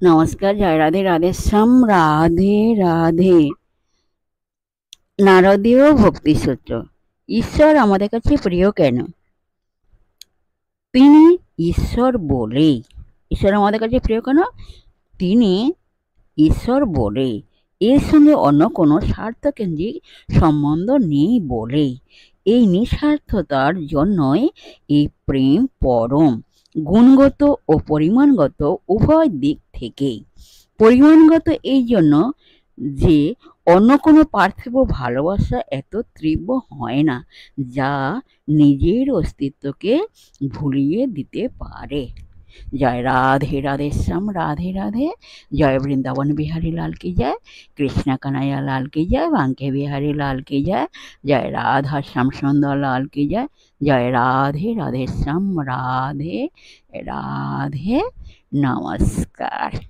নমস্কার, জয় রাধে রাধেশ্যাম, রাধে রাধে। নারদীয় ভক্তিসূত্র। ঈশ্বর আমাদের কাছে প্রিয় কেন? তিনি ঈশ্বর বলেই। ঈশ্বর আমাদের কাছে প্রিয় কেন? তিনি ঈশ্বর বলেই। এর সঙ্গে অন্য কোনো স্বার্থকেন্দ্রিক সম্বন্ধ নেই বলেই। এই নিঃস্বার্থতার জন্যই এই প্রেম পরম, গুণগত ও পরিমাণগত উভয় দিক থেকেই। পরিমাণগত এই জন্য যে অন্য কোনো পার্থিব ভালোবাসা এত তীব্র হয় না, যা নিজের অস্তিত্বকে ভুলিয়ে দিতে পারে। জয় রাধে রাধেশ্যাম, রাধে রাধে। জয় বৃন্দাবন বিহারী লাল কি জয়, কৃষ্ণ কানাইয়া লাল কি জয়, বাঙ্কে বিহারী লাল কি জয়, জয় রাধা শ্যাম সুন্দর লাল কি জয়। জয় রাধে রাধেশ্যাম, রাধে রাধে। নমস্কার।